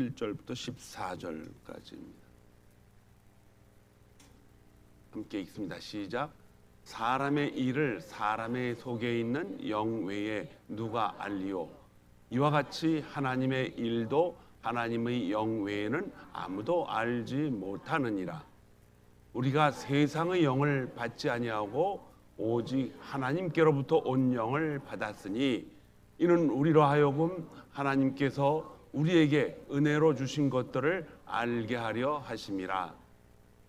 11절부터 14절까지입니다. 함께 읽습니다. 시작. 사람의 일을 사람의 속에 있는 영 외에 누가 알리오? 이와 같이 하나님의 일도 하나님의 영 외에는 아무도 알지 못하느니라. 우리가 세상의 영을 받지 아니하고 오직 하나님께로부터 온 영을 받았으니 이는 우리로 하여금 하나님께서 우리에게 은혜로 주신 것들을 알게 하려 하심이라.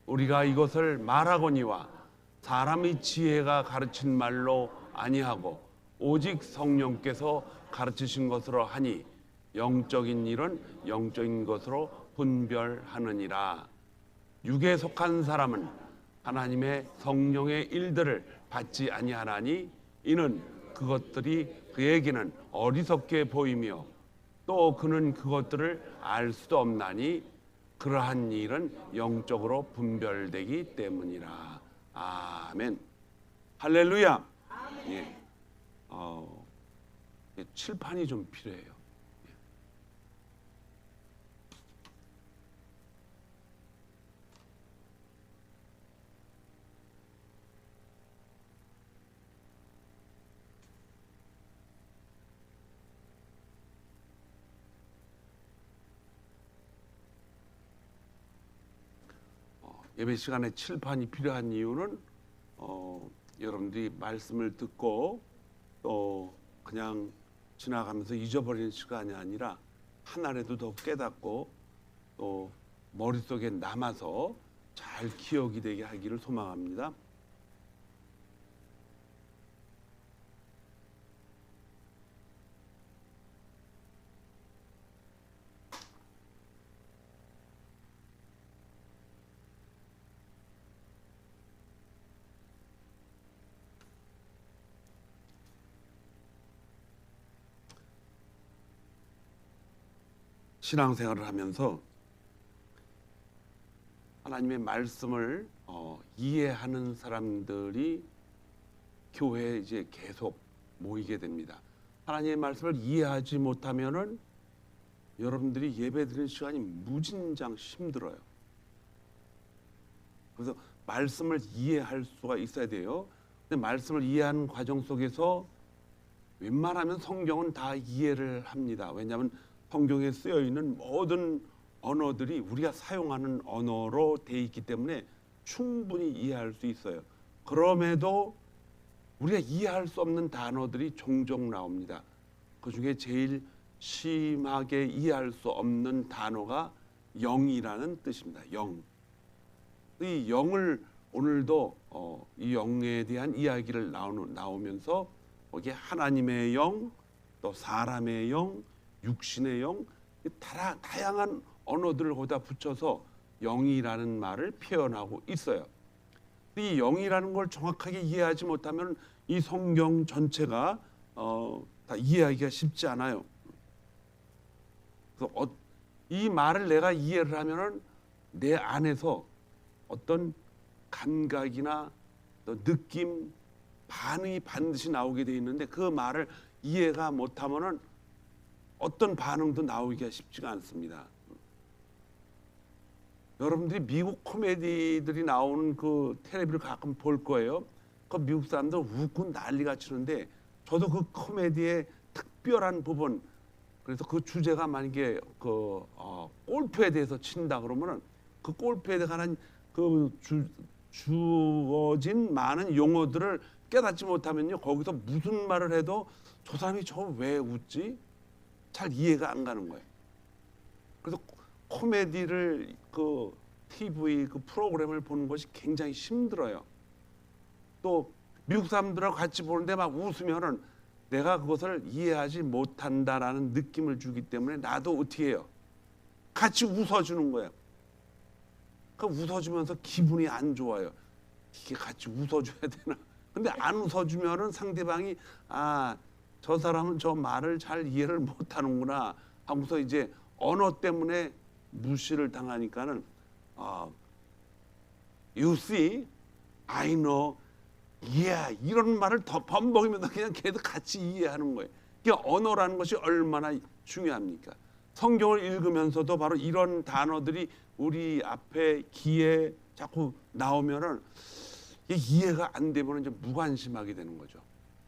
우리가 이것을 말하거니와 사람의 지혜가 가르친 말로 아니하고 오직 성령께서 가르치신 것으로 하니 영적인 일은 영적인 것으로 분별하느니라. 육에 속한 사람은 하나님의 성령의 일들을 받지 아니하나니 이는 그것들이 그에게는 어리석게 보이며 또 그는 그것들을 알 수도 없나니 그러한 일은 영적으로 분별되기 때문이라. 아멘. 할렐루야. 예. 칠판이 좀 필요해요. 예배 시간에 칠판이 필요한 이유는 여러분들이 말씀을 듣고 또 그냥 지나가면서 잊어버리는 시간이 아니라 하나라도 더 깨닫고 또 머릿속에 남아서 잘 기억이 되게 하기를 소망합니다. 신앙생활을 하면서 하나님의 말씀을 이해하는 사람들이 교회에 이제 계속 모이게 됩니다. 하나님의 말씀을 이해하지 못하면은 여러분들이 예배드리는 시간이 무진장 힘들어요. 그래서 말씀을 이해할 수가 있어야 돼요. 근데 말씀을 이해하는 과정 속에서 웬만하면 성경은 다 이해를 합니다. 왜냐하면 성경에 쓰여 있는 모든 언어들이 우리가 사용하는 언어로 돼 있기 때문에 충분히 이해할 수 있어요. 그럼에도 우리가 이해할 수 없는 단어들이 종종 나옵니다. 그 중에 제일 심하게 이해할 수 없는 단어가 영이라는 뜻입니다. 영. 이 영을 오늘도 이 영에 대한 이야기를 나오면서 거기에 하나님의 영, 또 사람의 영, 육신의 영, 다양한 언어들을 거기다 붙여서 영이라는 말을 표현하고 있어요. 이 영이라는 걸 정확하게 이해하지 못하면 이 성경 전체가 다 이해하기가 쉽지 않아요. 그래서 이 말을 내가 이해를 하면은 내 안에서 어떤 감각이나 또 느낌, 반응이 반드시 나오게 돼 있는데 그 말을 이해가 못하면은 어떤 반응도 나오기가 쉽지가 않습니다. 여러분들이 미국 코미디들이 나오는 그 텔레비를 가끔 볼 거예요. 그 미국 사람들 웃고 난리가 치는데 저도 그 코미디의 특별한 부분, 그래서 그 주제가 만약에 골프에 대해서 친다 그러면은 그 골프에 관한 그 주어진 많은 용어들을 깨닫지 못하면요, 거기서 무슨 말을 해도 저 사람이 저 왜 웃지? 잘 이해가 안 가는 거예요. 그래서 코미디를 그 TV 그 프로그램을 보는 것이 굉장히 힘들어요. 또 미국 사람들하고 같이 보는데 막 웃으면은 내가 그것을 이해하지 못한다라는 느낌을 주기 때문에 나도 어떻게 해요? 같이 웃어주는 거예요. 그 웃어주면서 기분이 안 좋아요. 이게 같이 웃어줘야 되나? 근데 안 웃어주면은 상대방이 저 사람은 저 말을 잘 이해를 못하는구나 하면서 이제 언어 때문에 무시를 당하니까는 You see, I know, yeah 이런 말을 더 반복하면서 그냥 걔도 같이 이해하는 거예요. 그러니까 언어라는 것이 얼마나 중요합니까? 성경을 읽으면서도 바로 이런 단어들이 우리 앞에 귀에 자꾸 나오면은 이해가 안 되면 이제 무관심하게 되는 거죠.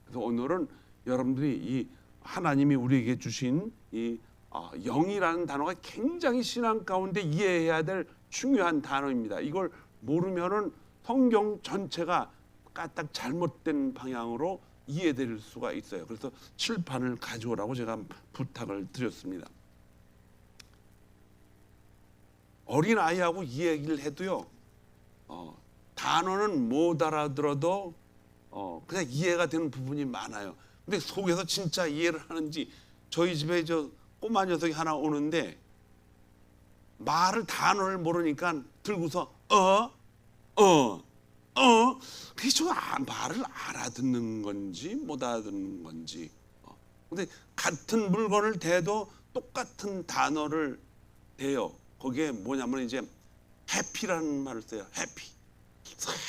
그래서 오늘은 여러분들이 이 하나님이 우리에게 주신 이 영이라는 단어가 굉장히 신앙 가운데 이해해야 될 중요한 단어입니다. 이걸 모르면은 성경 전체가 까딱 잘못된 방향으로 이해될 수가 있어요. 그래서 칠판을 가져오라고 제가 부탁을 드렸습니다. 어린 아이하고 이 얘기를 해도요, 단어는 못 알아들어도 그냥 이해가 되는 부분이 많아요. 근데 속에서 진짜 이해를 하는지, 저희 집에 저 꼬마 녀석이 하나 오는데 말을 단어를 모르니까 들고서 그게 저 말을 알아듣는 건지 못 알아듣는 건지. 근데 같은 물건을 대도 똑같은 단어를 대요. 거기에 뭐냐면 이제 해피라는 말을 써요.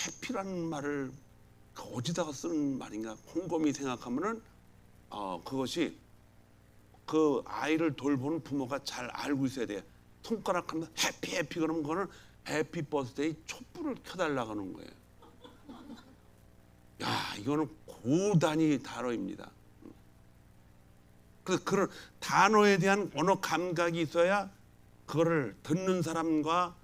해피라는 말을 어디다가 쓰는 말인가 곰곰이 생각하면은 그것이 그 아이를 돌보는 부모가 잘 알고 있어야 돼요. 손가락 하면 해피 그러면 그거는 해피 버스데이 촛불을 켜달라고 하는 거예요. 야, 이거는 고단위 단어입니다. 그래서 그런 단어에 대한 언어 감각이 있어야 그거를 듣는 사람과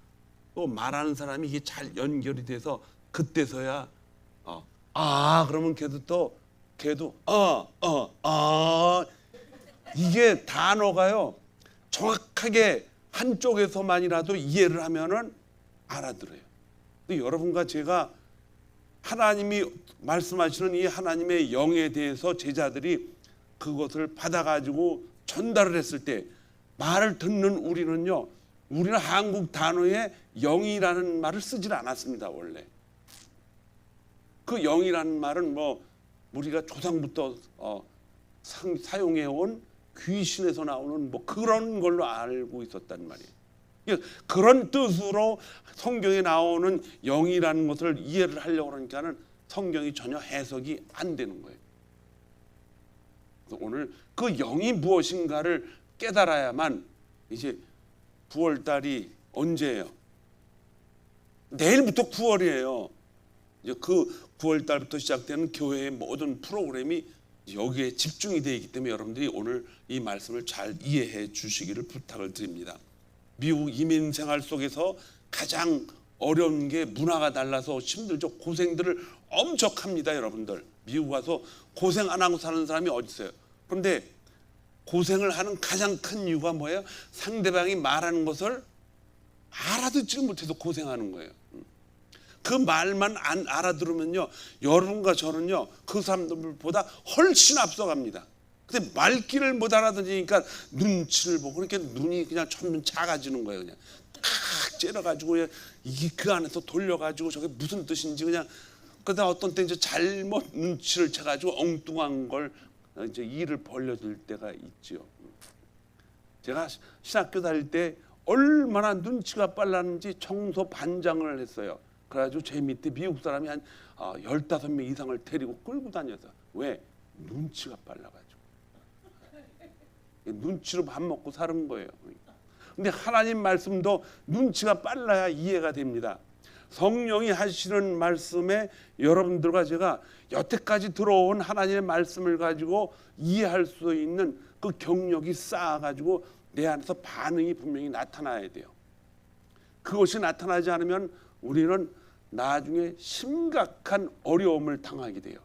또 말하는 사람이 이게 잘 연결이 돼서 그때서야 그러면 걔도 이게 단어가요 정확하게 한쪽에서만이라도 이해를 하면은 알아들어요. 근데 여러분과 제가 하나님이 말씀하시는 이 하나님의 영에 대해서 제자들이 그것을 받아가지고 전달을 했을 때 말을 듣는 우리는 한국 단어에 영이라는 말을 쓰질 않았습니다. 원래 그 영이라는 말은 우리가 조상부터 사용해온 귀신에서 나오는 그런 걸로 알고 있었단 말이에요. 그런 뜻으로 성경에 나오는 영이라는 것을 이해를 하려고 하니까는 성경이 전혀 해석이 안 되는 거예요. 그래서 오늘 그 영이 무엇인가를 깨달아야만, 이제 9월달이 언제예요? 내일부터 9월이에요. 이제 그 9월달부터 시작되는 교회의 모든 프로그램이 여기에 집중이 되어 있기 때문에 여러분들이 오늘 이 말씀을 잘 이해해 주시기를 부탁을 드립니다. 미국 이민 생활 속에서 가장 어려운 게 문화가 달라서 힘들죠. 고생들을 엄청 합니다. 여러분들 미국 와서 고생 안 하고 사는 사람이 어디 있어요? 그런데 고생을 하는 가장 큰 이유가 뭐예요? 상대방이 말하는 것을 알아듣지 못해서 고생하는 거예요. 그 말만 안 알아들으면요, 여러분과 저는요 그 사람들보다 훨씬 앞서갑니다. 근데 말귀를 못 알아듣으니까 눈치를 보고, 그러니까 눈이 그냥 점점 작아지는 거예요. 그냥 탁 째려가지고 이게 그 안에서 돌려가지고 저게 무슨 뜻인지 그냥, 그러다 어떤 때 이제 잘못 눈치를 채가지고 엉뚱한 걸 이제 일을 벌려줄 때가 있지요. 제가 신학교 다닐 때 얼마나 눈치가 빨랐는지 청소 반장을 했어요. 그래가지고 제 밑에 미국 사람이 한 15명 이상을 데리고 끌고 다녀서. 왜? 눈치가 빨라가지고. 눈치로 밥 먹고 사는 거예요. 근데 하나님 말씀도 눈치가 빨라야 이해가 됩니다. 성령이 하시는 말씀에 여러분들과 제가 여태까지 들어온 하나님의 말씀을 가지고 이해할 수 있는 그 경력이 쌓아가지고 내 안에서 반응이 분명히 나타나야 돼요. 그것이 나타나지 않으면 우리는 나중에 심각한 어려움을 당하게 돼요.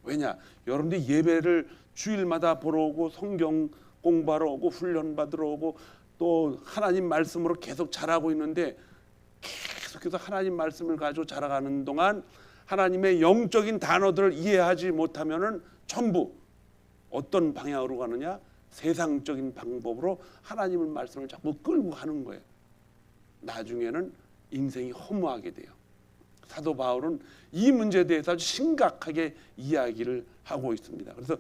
왜냐? 여러분들이 예배를 주일마다 보러 오고 성경 공부하러 오고 훈련 받으러 오고 또 하나님 말씀으로 계속 자라고 있는데, 계속해서 하나님 말씀을 가지고 자라가는 동안 하나님의 영적인 단어들을 이해하지 못하면은 전부 어떤 방향으로 가느냐? 세상적인 방법으로 하나님의 말씀을 자꾸 끌고 가는 거예요. 나중에는 인생이 허무하게 돼요. 사도 바울은 이 문제에 대해서 아주 심각하게 이야기를 하고 있습니다. 그래서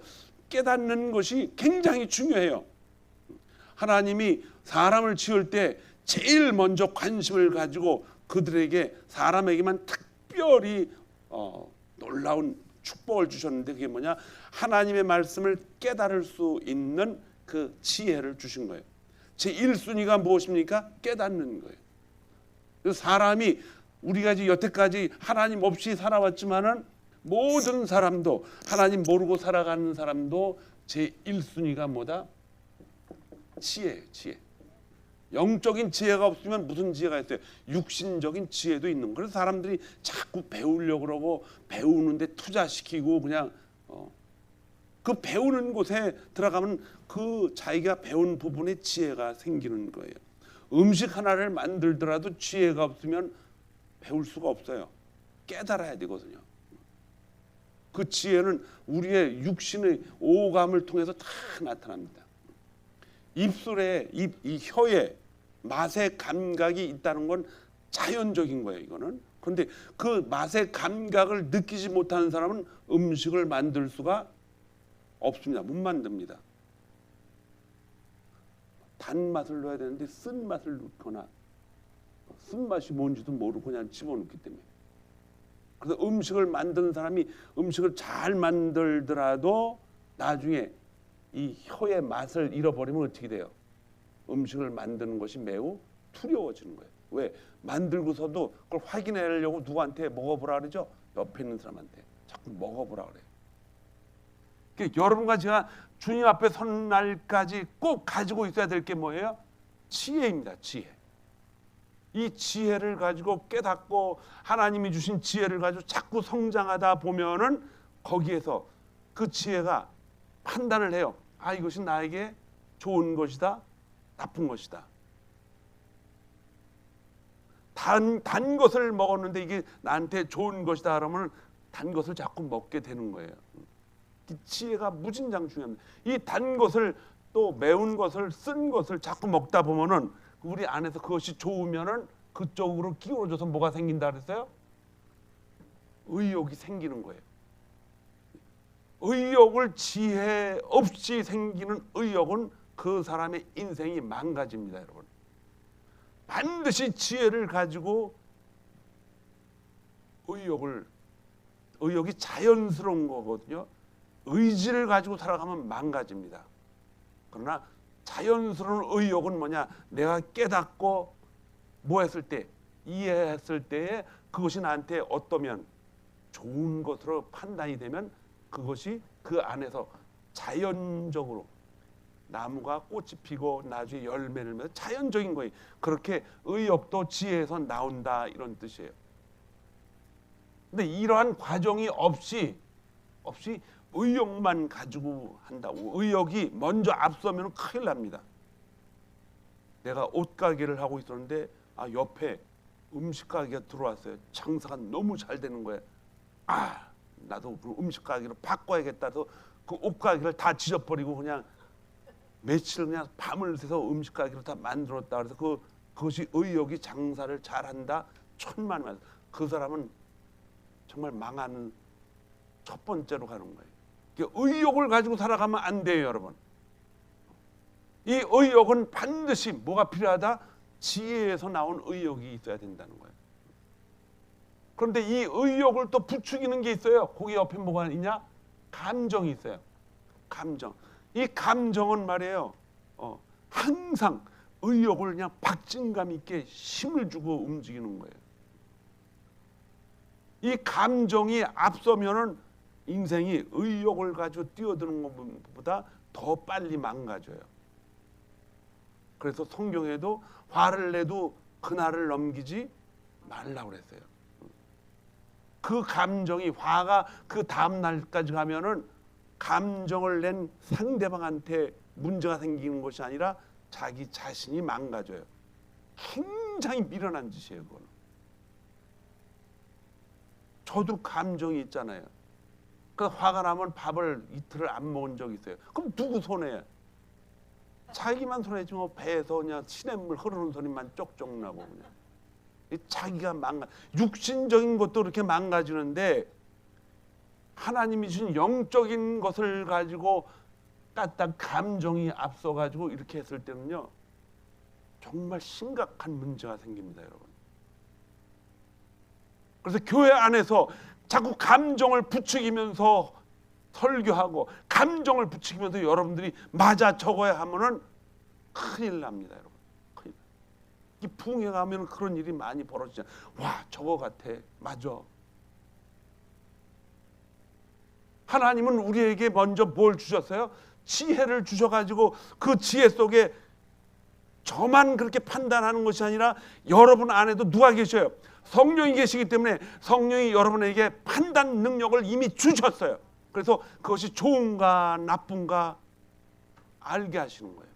깨닫는 것이 굉장히 중요해요. 하나님이 사람을 지을 때 제일 먼저 관심을 가지고 그들에게, 사람에게만 특별히 놀라운 축복을 주셨는데, 그게 뭐냐? 하나님의 말씀을 깨달을 수 있는 그 지혜를 주신 거예요. 제 1순위가 무엇입니까? 깨닫는 거예요. 그래서 사람이 우리가 이제 여태까지 하나님 없이 살아왔지만은 모든 사람도 하나님 모르고 살아가는 사람도 제 1순위가 뭐다? 지혜예요. 지혜. 영적인 지혜가 없으면 무슨 지혜가 있어요? 육신적인 지혜도 있는 거예요. 그래서 사람들이 자꾸 배우려고 그러고 배우는데 투자시키고 그냥 그 배우는 곳에 들어가면 그 자기가 배운 부분에 지혜가 생기는 거예요. 음식 하나를 만들더라도 지혜가 없으면 배울 수가 없어요. 깨달아야 되거든요. 그 지혜는 우리의 육신의 오감을 통해서 다 나타납니다. 입술에 이 혀에 맛의 감각이 있다는 건 자연적인 거예요. 이거는. 그런데 그 맛의 감각을 느끼지 못하는 사람은 음식을 만들 수가 없습니다. 못 만듭니다. 단맛을 넣어야 되는데 쓴맛을 넣거나 쓴맛이 뭔지도 모르고 그냥 집어넣기 때문에. 그래서 음식을 만드는 사람이 음식을 잘 만들더라도 나중에 이 혀의 맛을 잃어버리면 어떻게 돼요? 음식을 만드는 것이 매우 두려워지는 거예요. 왜? 만들고서도 그걸 확인하려고 누구한테 먹어보라 그러죠? 옆에 있는 사람한테 자꾸 먹어보라 그래요. 그러니까 여러분과 제가 주님 앞에 선 날까지 꼭 가지고 있어야 될 게 뭐예요? 지혜입니다. 지혜. 이 지혜를 가지고 깨닫고 하나님이 주신 지혜를 가지고 자꾸 성장하다 보면은 거기에서 그 지혜가 판단을 해요. 아, 이것이 나에게 좋은 것이다, 나쁜 것이다. 단 것을 먹었는데 이게 나한테 좋은 것이다 그러면 단 것을 자꾸 먹게 되는 거예요. 이 지혜가 무진장 중요합니다. 이 단 것을 또 매운 것을 쓴 것을 자꾸 먹다 보면은 우리 안에서 그것이 좋으면은 그쪽으로 기울어져서 뭐가 생긴다 그랬어요? 의욕이 생기는 거예요. 의욕을 지혜 없이 생기는 의욕은 그 사람의 인생이 망가집니다, 여러분. 반드시 지혜를 가지고 의욕이 자연스러운 거거든요. 의지를 가지고 살아가면 망가집니다. 그러나 자연스러운 의욕은 뭐냐? 내가 깨닫고 뭐 했을 때, 이해했을 때에 그것이 나한테 어떠면 좋은 것으로 판단이 되면 그것이 그 안에서 자연적으로 나무가 꽃이 피고 나중에 열매를 맺어 자연적인 거예요. 그렇게 의욕도 지혜에서 나온다 이런 뜻이에요. 근데 이러한 과정이 없이 의욕만 가지고 한다고 의욕이 먼저 앞서면 큰일 납니다. 내가 옷가게를 하고 있었는데 옆에 음식가게가 들어왔어요. 장사가 너무 잘 되는 거예요. 나도 음식가게로 바꿔야겠다 해서 그 옷가게를 다 지져버리고 그냥 며칠 그냥 밤을 새서 음식가게로 다 만들었다. 그래서 그것이 의욕이 장사를 잘한다. 천만만. 그 사람은 정말 망하는 첫 번째로 가는 거예요. 의욕을 가지고 살아가면 안 돼요, 여러분. 이 의욕은 반드시 뭐가 필요하다? 지혜에서 나온 의욕이 있어야 된다는 거예요. 그런데 이 의욕을 또 부추기는 게 있어요. 거기 옆에 뭐가 있냐? 감정이 있어요. 감정. 이 감정은 말이에요. 항상 의욕을 그냥 박진감 있게 힘을 주고 움직이는 거예요. 이 감정이 앞서면은 인생이 의욕을 가지고 뛰어드는 것보다 더 빨리 망가져요. 그래서 성경에도 화를 내도 그날을 넘기지 말라고 그랬어요. 그 감정이 화가 그 다음 날까지 가면은 감정을 낸 상대방한테 문제가 생기는 것이 아니라 자기 자신이 망가져요. 굉장히 미련한 짓이에요, 그거는. 저도 감정이 있잖아요. 그 화가 나면 밥을 이틀을 안 먹은 적이 있어요. 그럼 누구 손해야? 자기만 손해지 뭐. 배에서 그냥 시냇물 흐르는 소리만 쪽쪽 나고 그냥. 자기가 육신적인 것도 그렇게 망가지는데 하나님이 주신 영적인 것을 가지고 까딱 감정이 앞서가지고 이렇게 했을 때는요 정말 심각한 문제가 생깁니다, 여러분. 그래서 교회 안에서 자꾸 감정을 부추기면서 설교하고 감정을 부추기면서 여러분들이 맞아 적어야 하면은 큰일 납니다, 여러분. 큰일. 이 부흥회 가면 그런 일이 많이 벌어지잖아요. 와, 저거 같아. 맞아. 하나님은 우리에게 먼저 뭘 주셨어요? 지혜를 주셔가지고 그 지혜 속에 저만 그렇게 판단하는 것이 아니라 여러분 안에도 누가 계셔요? 성령이 계시기 때문에 성령이 여러분에게 판단 능력을 이미 주셨어요. 그래서 그것이 좋은가 나쁜가 알게 하시는 거예요.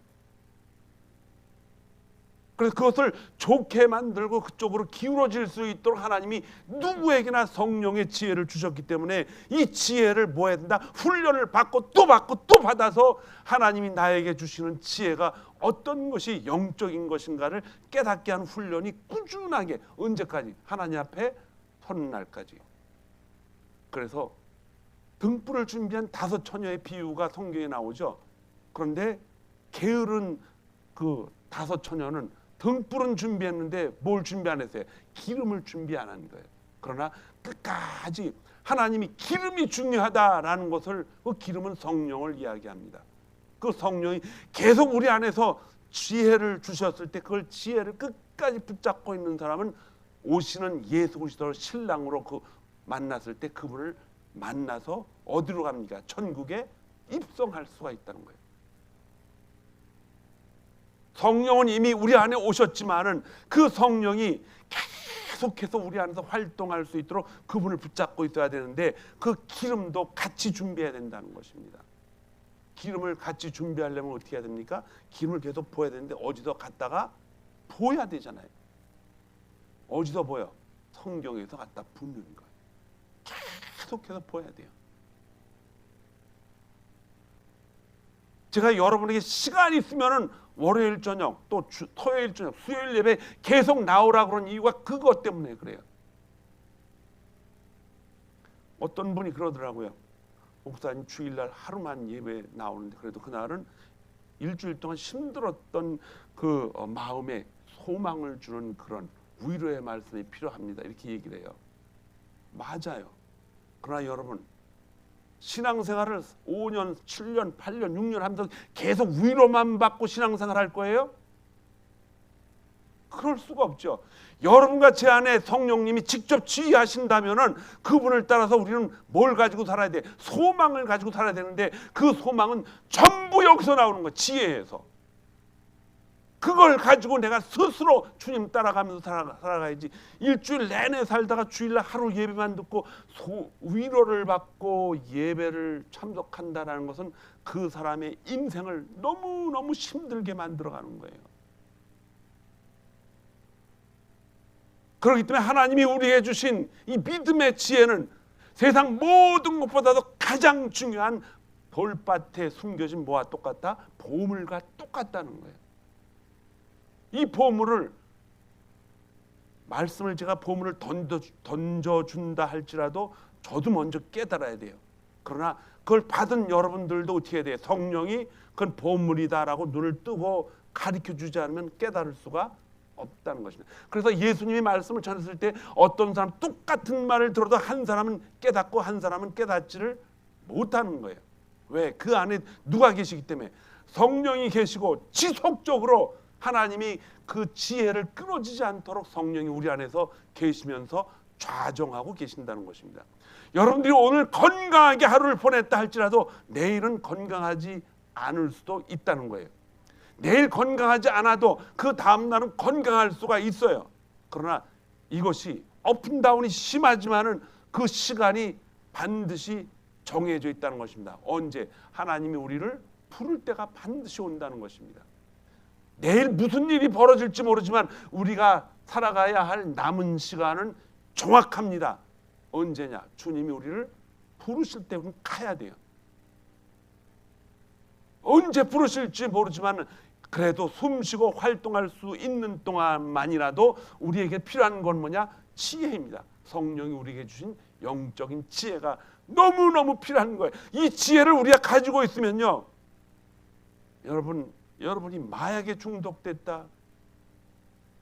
그래서 그것을 좋게 만들고 그쪽으로 기울어질 수 있도록 하나님이 누구에게나 성령의 지혜를 주셨기 때문에 이 지혜를 뭐 해야 된다? 훈련을 받고 또 받아서 하나님이 나에게 주시는 지혜가 어떤 것이 영적인 것인가를 깨닫게 하는 훈련이 꾸준하게 언제까지? 하나님 앞에 서는 날까지. 그래서 등불을 준비한 5 처녀의 비유가 성경에 나오죠. 그런데 게으른 그 5 처녀는 등불은 준비했는데 뭘 준비 안 했어요? 기름을 준비 안 한 거예요. 그러나 끝까지 하나님이 기름이 중요하다라는 것을, 그 기름은 성령을 이야기합니다. 그 성령이 계속 우리 안에서 지혜를 주셨을 때 그걸 지혜를 끝까지 붙잡고 있는 사람은 오시는 예수 그리스도를 신랑으로 만났을 때 그분을 만나서 어디로 갑니까? 천국에 입성할 수가 있다는 거예요. 성령은 이미 우리 안에 오셨지만은 그 성령이 계속해서 우리 안에서 활동할 수 있도록 그분을 붙잡고 있어야 되는데 그 기름도 같이 준비해야 된다는 것입니다. 기름을 같이 준비하려면 어떻게 해야 됩니까? 기름을 계속 부어야 되는데 어디서 갖다가 부어야 되잖아요. 어디서 부어요? 성경에서 갖다 붓는 거예요. 계속해서 부어야 돼요. 제가 여러분에게 시간이 있으면은 월요일 저녁 또 토요일 저녁 수요일 예배 계속 나오라 그런 이유가 그것 때문에 그래요. 어떤 분이 그러더라고요. 목사님 주일날 하루만 예배 나오는데 그래도 그날은 일주일 동안 힘들었던 그 마음에 소망을 주는 그런 위로의 말씀이 필요합니다. 이렇게 얘기를 해요. 맞아요. 그러나 여러분 신앙생활을 5년, 7년, 8년, 6년 하면서 계속 위로만 받고 신앙생활 할 거예요? 그럴 수가 없죠. 여러분과 제 안에 성령님이 직접 지휘하신다면은 그분을 따라서 우리는 뭘 가지고 살아야 돼? 소망을 가지고 살아야 되는데 그 소망은 전부 여기서 나오는 거예요. 지혜에서. 그걸 가지고 내가 스스로 주님 따라가면서 살아가야지. 일주일 내내 살다가 주일날 하루 예배만 듣고 위로를 받고 예배를 참석한다는 것은 그 사람의 인생을 너무너무 힘들게 만들어가는 거예요. 그렇기 때문에 하나님이 우리에게 주신 이 믿음의 지혜는 세상 모든 것보다도 가장 중요한 돌밭에 숨겨진 뭐와 똑같다? 보물과 똑같다는 거예요. 이 보물을 말씀을 제가 보물을 던져준다 할지라도 저도 먼저 깨달아야 돼요. 그러나 그걸 받은 여러분들도 어떻게 해야 돼요? 성령이 그건 보물이다라고 눈을 뜨고 가르쳐주지 않으면 깨달을 수가 없다는 것입니다. 그래서 예수님이 말씀을 전했을 때 어떤 사람 똑같은 말을 들어도 한 사람은 깨닫고 한 사람은 깨닫지를 못하는 거예요. 왜? 그 안에 누가 계시기 때문에 성령이 계시고 지속적으로 하나님이 그 지혜를 끊어지지 않도록 성령이 우리 안에서 계시면서 좌정하고 계신다는 것입니다. 여러분들이 오늘 건강하게 하루를 보냈다 할지라도 내일은 건강하지 않을 수도 있다는 거예요. 내일 건강하지 않아도 그 다음 날은 건강할 수가 있어요. 그러나 이것이 업앤다운이 심하지만은 그 시간이 반드시 정해져 있다는 것입니다. 언제? 하나님이 우리를 부를 때가 반드시 온다는 것입니다. 내일 무슨 일이 벌어질지 모르지만 우리가 살아가야 할 남은 시간은 정확합니다. 언제냐? 주님이 우리를 부르실 때 가야 돼요. 언제 부르실지 모르지만 그래도 숨쉬고 활동할 수 있는 동안만이라도 우리에게 필요한 건 뭐냐? 지혜입니다. 성령이 우리에게 주신 영적인 지혜가 너무너무 필요한 거예요. 이 지혜를 우리가 가지고 있으면요, 여러분이 마약에 중독됐다,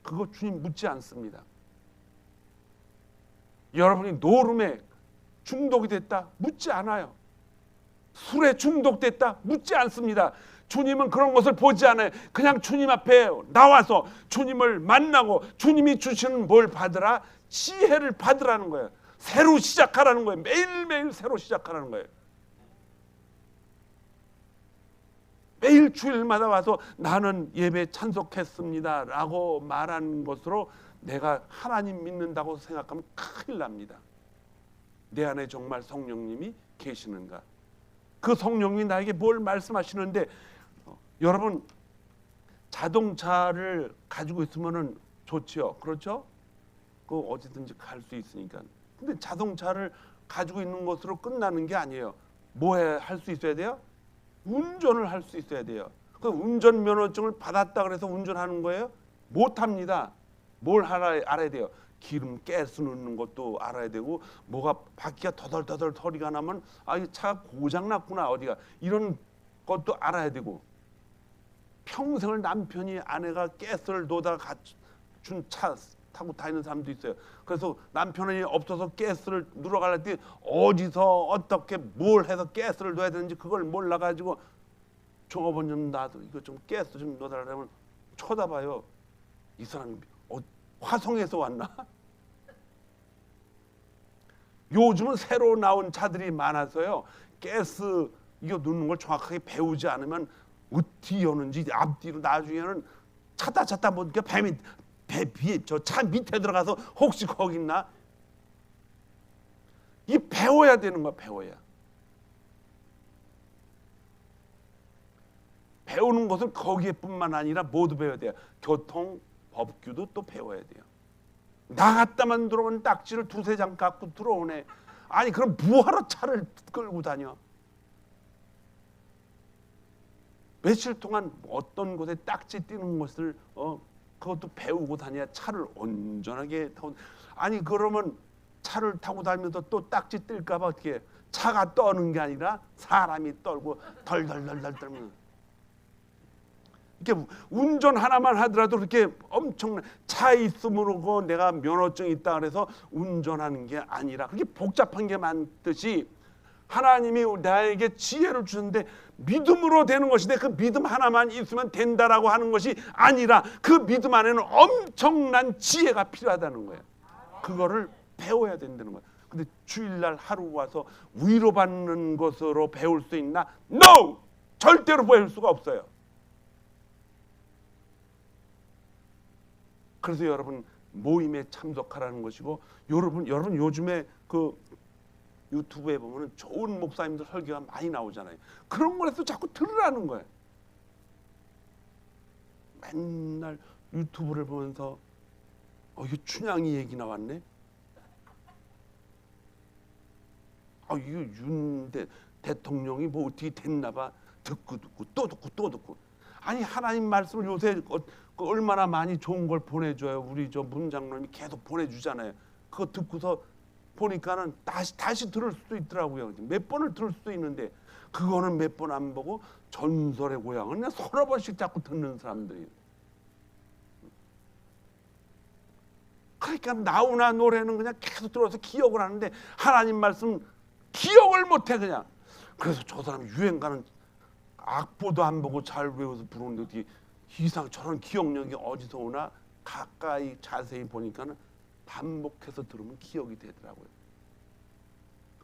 그거 주님 묻지 않습니다. 여러분이 노름에 중독이 됐다 묻지 않아요. 술에 중독됐다 묻지 않습니다. 주님은 그런 것을 보지 않아요. 그냥 주님 앞에 나와서 주님을 만나고 주님이 주시는 뭘 받으라? 지혜를 받으라는 거예요. 새로 시작하라는 거예요. 매일매일 새로 시작하라는 거예요. 매일 주일마다 와서 나는 예배 참석했습니다 라고 말하는 것으로 내가 하나님 믿는다고 생각하면 큰일 납니다. 내 안에 정말 성령님이 계시는가? 그 성령이 나에게 뭘 말씀하시는데, 여러분 자동차를 가지고 있으면 좋죠. 그렇죠? 그 어디든지 갈 수 있으니까. 근데 자동차를 가지고 있는 것으로 끝나는 게 아니에요. 뭐 할 수 있어야 돼요? 운전을 할 수 있어야 돼요. 그 운전면허증을 받았다 그래서 운전하는 거예요? 못합니다. 뭘 알아야 돼요? 기름 가스 넣는 것도 알아야 되고, 뭐가 바퀴가 더덜더덜 소리가 나면 이 차가 고장 났구나 어디가, 이런 것도 알아야 되고, 평생을 남편이 아내가 가스를 넣다가 준 차 타고 다니는 사람도 있어요. 그래서 남편이 없어서 가스를 누러갈 때 어디서 어떻게 뭘 해서 가스를 넣어야 되는지 그걸 몰라가지고 종업원 나도 이거 좀 가스 좀 넣어달라면 쳐다봐요. 이 사람이 화성에서 왔나? 요즘은 새로 나온 차들이 많아서요, 가스 이거 넣는 걸 정확하게 배우지 않으면 어떻게 여는지 앞뒤로 나중에는 찾다 보니까 저 차 밑에 들어가서 혹시 거기 있나? 이 배워야 되는 거야. 배우는 것은 거기에뿐만 아니라 모두 배워야 돼요. 교통 법규도 또 배워야 돼요. 나갔다만 들어오는 딱지를 두세 장 갖고 들어오네. 아니 그럼 뭐하러 차를 끌고 다녀? 며칠 동안 어떤 곳에 딱지 띄는 것을 그것도 배우고 다녀야 차를 온전하게 타고. 아니 그러면 차를 타고 다니면서 또 딱지 뜰까 봐 어떻게, 차가 떠는 게 아니라 사람이 떨고 덜덜덜덜 떨면. 이렇게 운전 하나만 하더라도 그렇게 엄청난 차 있음으로 내가 면허증이 있다 그래서 운전하는 게 아니라 그렇게 복잡한 게 많듯이, 하나님이 나에게 지혜를 주는데 믿음으로 되는 것인데 그 믿음 하나만 있으면 된다라고 하는 것이 아니라 그 믿음 안에는 엄청난 지혜가 필요하다는 거예요. 그거를 배워야 된다는 거예요. 근데 주일날 하루 와서 위로받는 것으로 배울 수 있나? No! 절대로 배울 수가 없어요. 그래서 여러분 모임에 참석하라는 것이고, 여러분 요즘에 그 유튜브에 보면 좋은 목사님들 설교가 많이 나오잖아요. 그런 거에서 자꾸 들으라는 거예요. 맨날 유튜브를 보면서 이거 춘향이 얘기 나왔네. 이거 윤 대통령이 뭐 어떻게 됐나 봐. 듣고 또 듣고. 아니 하나님 말씀을 요새 얼마나 많이 좋은 걸 보내줘요. 우리 저 문장로님이 계속 보내주잖아요. 그거 듣고서 보니까는 다시 들을 수도 있더라고요. 몇 번을 들을 수도 있는데, 그거는 몇 번 안 보고 전설의 고향은 그냥 서너 번씩 자꾸 듣는 사람들이. 그러니까 나오나 노래는 그냥 계속 들어서 기억을 하는데 하나님 말씀 기억을 못해 그냥. 그래서 저 사람 유행가는 악보도 안 보고 잘 외워서 부르는데 어떻게 저런 기억력이 어디서 오나? 가까이 자세히 보니까는 반복해서 들으면 기억이 되더라고요.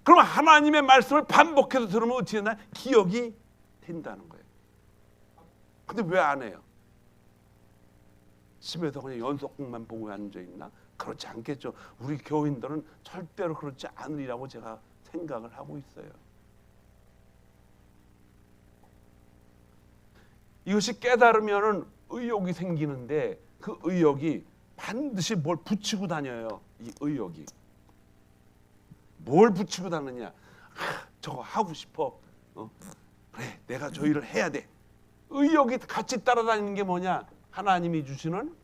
그럼 하나님의 말씀을 반복해서 들으면 어떻게 되나? 기억이 된다는 거예요. 근데 왜 안 해요? 집에서 그냥 연속극만 보고 앉아있나? 그렇지 않겠죠. 우리 교인들은 절대로 그렇지 않으리라고 제가 생각을 하고 있어요. 이것이 깨달으면은 의욕이 생기는데, 그 의욕이 반드시 뭘 붙이고 다녀요. 이 의욕이 뭘 붙이고 다느냐? 저거 하고 싶어. 그래, 내가 저 일을 해야 돼. 의욕이 같이 따라다니는 게 뭐냐? 하나님이 주시는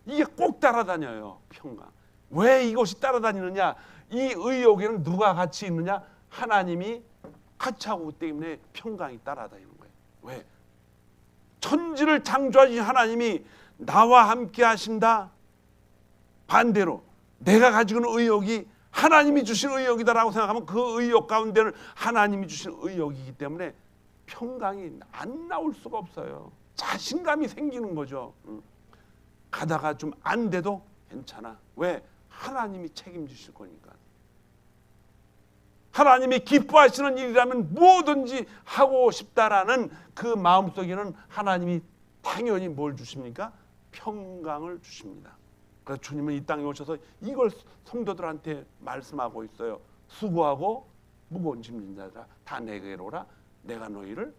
이게 꼭 따라다녀요. 평강. 왜 이것이 따라다니느냐? 이 의욕에는 누가 같이 있느냐? 하나님이 같이 하고 있기 때문에 평강이 따라다니는 거예요. 왜? 천지를 창조하신 하나님이 나와 함께 하신다. 반대로 내가 가지고 있는 의욕이 하나님이 주신 의욕이다라고 생각하면 그 의욕 가운데는 하나님이 주신 의욕이기 때문에 평강이 안 나올 수가 없어요. 자신감이 생기는 거죠. 가다가 좀 안 돼도 괜찮아. 왜? 하나님이 책임지실 거니까. 하나님이 기뻐하시는 일이라면 뭐든지 하고 싶다라는 그 마음속에는 하나님이 당연히 뭘 주십니까? 평강을 주십니다. 그래서 주님은 이 땅에 오셔서 이걸 성도들한테 말씀하고 있어요. 수고하고 무거운 짐진 자들아 다 내게로 오라. 내가 너희를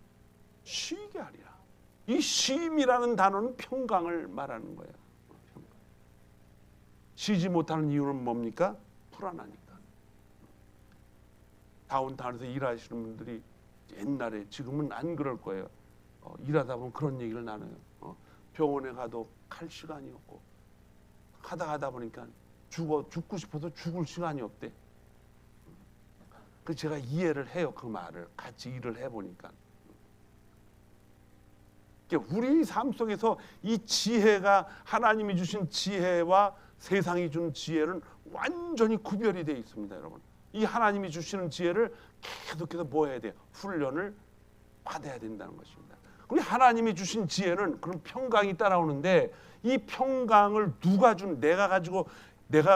쉬게 하리라. 이 쉼이라는 단어는 평강을 말하는 거예요. 쉬지 못하는 이유는 뭡니까? 불안하니까. 다운타운에서 일하시는 분들이 옛날에, 지금은 안 그럴 거예요. 일하다 보면 그런 얘기를 나눠요. 병원에 가도 갈 시간이 없고 하다 보니까 죽고 싶어도 죽을 시간이 없대. 그 제가 이해를 해요. 그 말을 같이 일을 해보니까. 우리 삶 속에서 이 지혜가, 하나님이 주신 지혜와 세상이 주는 지혜는 완전히 구별이 되어 있습니다, 여러분. 이 하나님이 주시는 지혜를 계속해서 뭐 해야 돼요? 훈련을 받아야 된다는 것입니다. 우리 하나님이 주신 지혜는 그런 평강이 따라오는데, 이 평강을 누가 준? 내가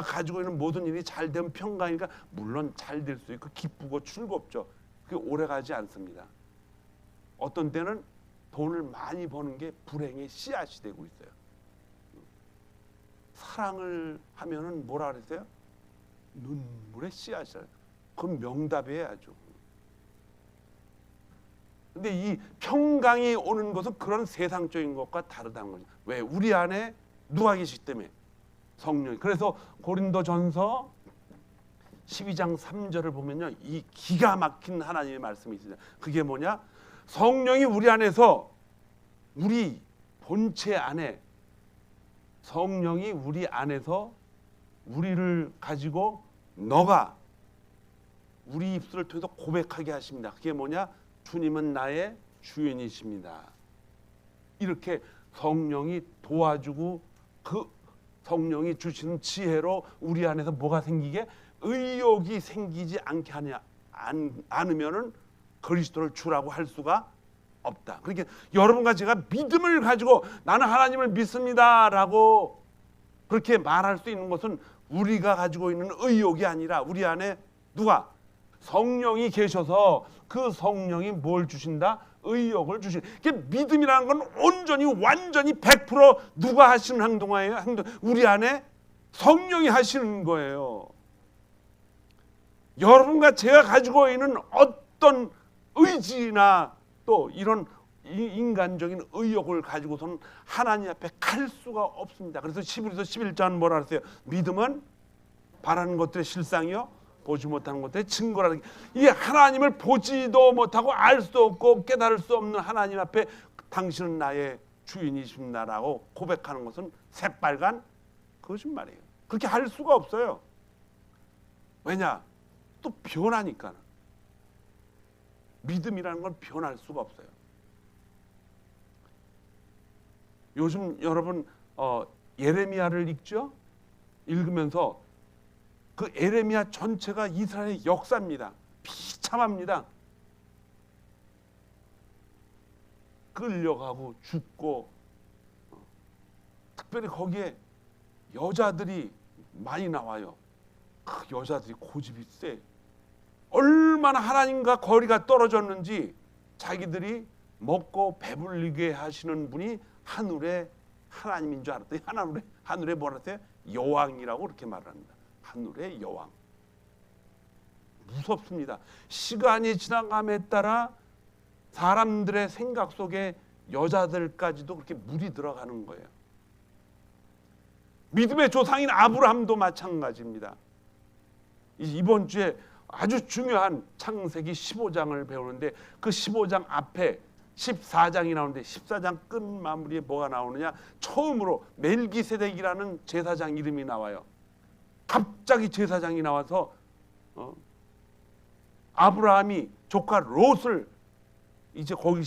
가지고 있는 모든 일이 잘 되면 평강이니까 물론 잘 될 수 있고 기쁘고 즐겁죠. 그게 오래 가지 않습니다. 어떤 때는 돈을 많이 버는 게 불행의 씨앗이 되고 있어요. 사랑을 하면은 뭐라 그랬어요? 눈물의 씨앗이라. 그건 명답이에요, 아주. 근데 이 평강이 오는 것은 그런 세상적인 것과 다르다는 거죠. 왜? 우리 안에 누가 계시기 때문에. 성령이. 그래서 고린도전서 12장 3절을 보면요, 이 기가 막힌 하나님의 말씀이 있어요. 그게 뭐냐? 성령이 우리 안에서, 우리 본체 안에, 성령이 우리 안에서 우리를 가지고 너가 우리 입술을 통해서 고백하게 하십니다. 그게 뭐냐? 주님은 나의 주인이십니다. 이렇게 성령이 도와주고 그 성령이 주시는 지혜로 우리 안에서 뭐가 생기게? 의욕이 생기지 않게 않으면은 그리스도를 주라고 할 수가 없다. 그러니까 여러분과 제가 믿음을 가지고 나는 하나님을 믿습니다라고 그렇게 말할 수 있는 것은 우리가 가지고 있는 의욕이 아니라 우리 안에 누가? 성령이 계셔서 그 성령이 뭘 주신다? 의욕을 주신. 믿음이라는 건 온전히 완전히 100% 누가 하시는 행동이에요? 우리 안에 성령이 하시는 거예요. 여러분과 제가 가지고 있는 어떤 의지나 또 이런 인간적인 의욕을 가지고서는 하나님 앞에 갈 수가 없습니다. 그래서 11서 11장 뭐라 그랬어요? 믿음은 바라는 것들의 실상이요 보지 못하는 것들의 증거라는 게, 이 하나님을 보지도 못하고 알 수도 없고 깨달을 수 없는 하나님 앞에 당신은 나의 주인이십니다라고 고백하는 것은 새빨간 거짓말이에요. 그렇게 할 수가 없어요. 왜냐? 또 변하니까. 믿음이라는 건 변할 수가 없어요. 요즘 여러분 예레미야를 읽죠? 읽으면서 그 예레미야 전체가 이스라엘의 역사입니다. 비참합니다. 끌려가고 죽고, 특별히 거기에 여자들이 많이 나와요. 그 여자들이 고집이 세. 얼마나 하나님과 거리가 떨어졌는지 자기들이 먹고 배불리게 하시는 분이 하늘의 하나님인 줄 알았더니 하늘에 뭐라 했어요? 여왕이라고 그렇게 말합니다. 하늘의 여왕. 무섭습니다. 시간이 지나감에 따라 사람들의 생각 속에 여자들까지도 그렇게 물이 들어가는 거예요. 믿음의 조상인 아브라함도 마찬가지입니다. 이번 주에 아주 중요한 창세기 15장을 배우는데 그 15장 앞에 14장이 나오는데 14장 끝 마무리에 뭐가 나오느냐? 처음으로 멜기세덱이라는 제사장 이름이 나와요. 갑자기 제사장이 나와서 아브라함이 조카 롯을 이제 거기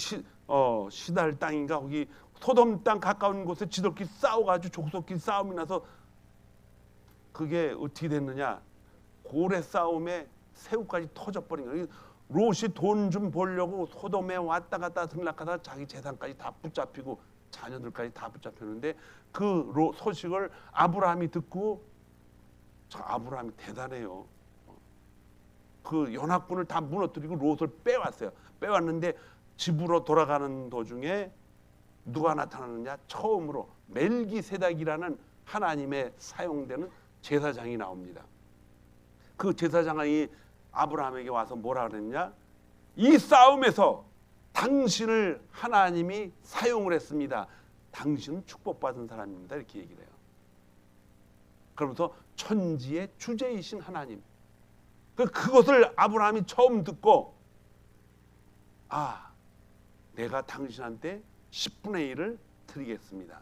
시달 땅인가 거기 소돔 땅 가까운 곳에 지들끼리 싸워가지고 족속끼리 싸움이 나서 그게 어떻게 됐느냐? 고래 싸움에 새우까지 터져버린 거예요. 롯이 돈 좀 벌려고 소돔에 왔다 갔다 들락하다 자기 재산까지 다 붙잡히고 자녀들까지 다 붙잡혔는데 그 소식을 아브라함이 듣고, 아브라함이 대단해요. 그 연합군을 다 무너뜨리고 롯을 빼왔어요. 빼왔는데 집으로 돌아가는 도중에 누가 나타나느냐? 처음으로 멜기세덱이라는 하나님의 사용되는 제사장이 나옵니다. 그 제사장이 아브라함에게 와서 뭐라 그랬냐? 이 싸움에서 당신을 하나님이 사용을 했습니다. 당신은 축복받은 사람입니다. 이렇게 얘기를 해요. 그러면서 천지의 주제이신 하나님, 그것을 아브라함이 처음 듣고, 아, 내가 당신한테 10분의 1을 드리겠습니다.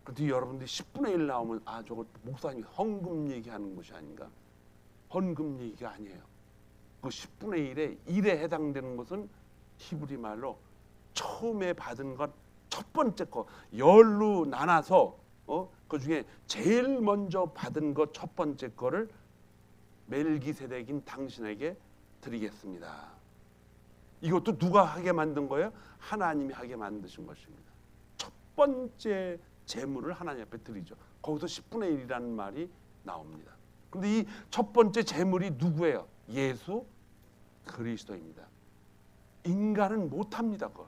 그런데 여러분들이 10분의 1 나오면 아, 저거 목사님이 헌금 얘기하는 것이 아닌가? 헌금 얘기가 아니에요. 그 10분의 1에 1에 해당되는 것은 히브리 말로 처음에 받은 것, 첫 번째 거, 열로 나눠서 그 중에 제일 먼저 받은 것 첫 번째 거를 멜기세덱인 당신에게 드리겠습니다. 이것도 누가 하게 만든 거예요? 하나님이 하게 만드신 것입니다. 첫 번째 제물을 하나님 앞에 드리죠. 거기서 10분의 1이라는 말이 나옵니다. 그런데 이 첫 번째 제물이 누구예요? 예수 그리스도입니다. 인간은 못합니다. 그걸.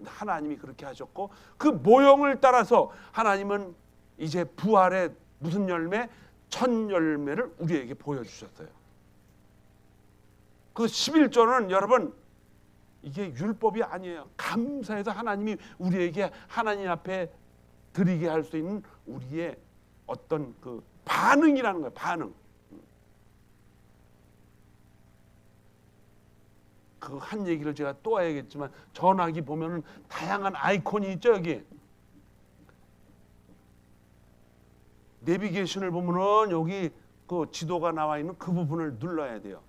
하나님이 그렇게 하셨고, 그 모형을 따라서 하나님은 이제 부활의 무슨 열매? 첫 열매를 우리에게 보여주셨어요. 그 11조는 여러분, 이게 율법이 아니에요. 감사해서 하나님이 우리에게 하나님 앞에 드리게 할 수 있는 우리의 어떤 그 반응이라는 거예요. 반응. 그 한 얘기를 제가 또 해야겠지만, 전화기 보면은 다양한 아이콘이 있죠. 여기 내비게이션을 보면은 여기 그 지도가 나와 있는 그 부분을 눌러야 돼요.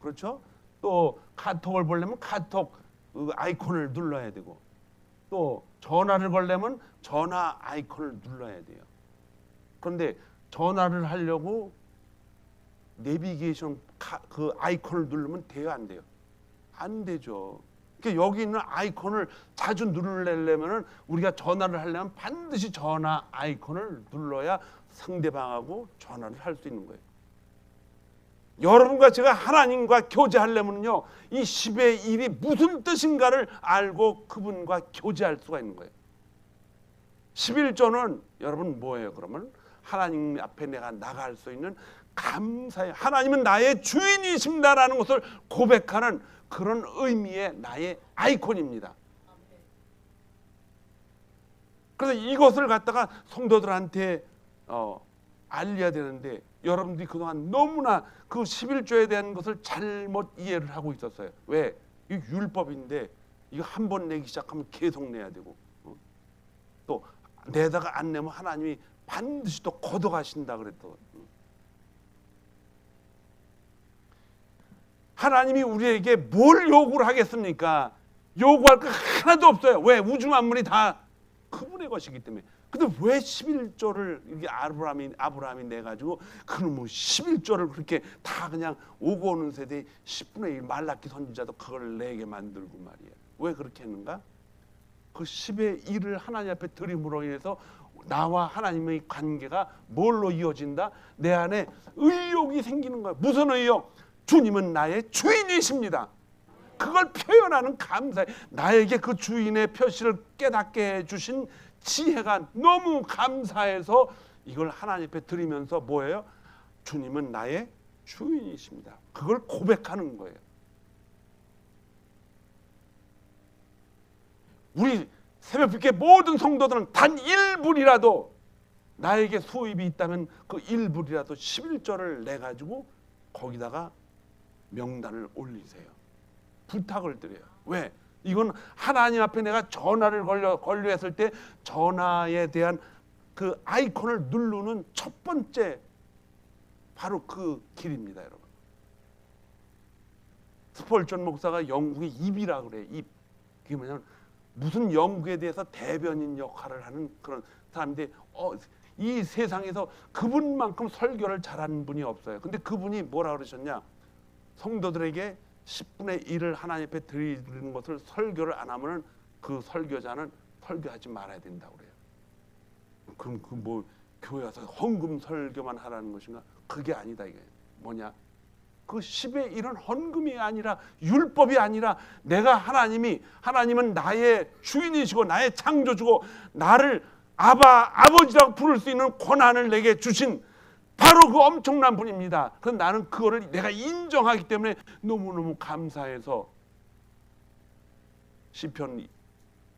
그렇죠? 또 카톡을 보려면 카톡 그 아이콘을 눌러야 되고, 또 전화를 걸려면 전화 아이콘을 눌러야 돼요. 그런데 전화를 하려고 내비게이션 그 아이콘을 누르면 돼요, 안 돼요? 안 되죠. 그러니까 여기 있는 아이콘을 자주 누르려면은, 우리가 전화를 하려면 반드시 전화 아이콘을 눌러야 상대방하고 전화를 할 수 있는 거예요. 여러분과 제가 하나님과 교제하려면요, 이 10의 1이 무슨 뜻인가를 알고 그분과 교제할 수가 있는 거예요. 11조는 여러분 뭐예요? 그러면 하나님 앞에 내가 나갈 수 있는 감사의, 하나님은 나의 주인이십니다라는 것을 고백하는 그런 의미의 나의 아이콘입니다. 그래서 이것을 갖다가 성도들한테 알려야 되는데, 여러분들이 그동안 너무나 그 11조에 대한 것을 잘못 이해를 하고 있었어요. 왜? 이거 율법인데 이거 한 번 내기 시작하면 계속 내야 되고, 또 내다가 안 내면 하나님이 반드시 또 거둬가신다 그랬던. 하나님이 우리에게 뭘 요구를 하겠습니까? 요구할 거 하나도 없어요. 왜? 우주 만물이 다 그분의 것이기 때문에. 근데 왜 11조를 이렇게 아브라함이 내가지고 그놈의 11조를 그렇게 다 그냥 오고 오는 세대에 10분의 1 말라키 선지자도 그걸 내게 만들고 말이에요. 왜 그렇게 했는가? 그 10의 1을 하나님 앞에 드림으로 인해서 나와 하나님의 관계가 뭘로 이어진다? 내 안에 의욕이 생기는 거야. 무슨 의욕? 주님은 나의 주인이십니다. 그걸 표현하는 감사에, 나에게 그 주인의 표시를 깨닫게 해주신 지혜가 너무 감사해서 이걸 하나님 앞에 드리면서 뭐예요? 주님은 나의 주인이십니다. 그걸 고백하는 거예요. 우리 새벽빛의 모든 성도들은 단 1불이라도 나에게 수입이 있다면 그 1불이라도 11조를 내가지고 거기다가 명단을 올리세요. 부탁을 드려요. 왜? 이건 하나님 앞에 내가 전화를 걸려했을 때 전화에 대한 그 아이콘을 누르는 첫 번째 바로 그 길입니다, 여러분. 스펄전 목사가 영국의 입이라 그래요. 입. 그게 뭐냐면 무슨 영국에 대해서 대변인 역할을 하는 그런 사람인데, 이 세상에서 그분만큼 설교를 잘하는 분이 없어요. 근데 그분이 뭐라 그러셨냐? 성도들에게 10분의 1을 하나님 앞에 드리는 것을 설교를 안 하면은 그 설교자는 설교하지 말아야 된다고 그래요. 그럼 그 뭐 교회 와서 헌금 설교만 하라는 것인가? 그게 아니다 이게. 뭐냐? 그 10의 1은 헌금이 아니라 율법이 아니라 내가 하나님은 나의 주인이시고 나의 창조주고 나를 아버지라고 부를 수 있는 권한을 내게 주신 바로 그 엄청난 분입니다. 그래서 나는 그거를 내가 인정하기 때문에 너무너무 감사해서 시편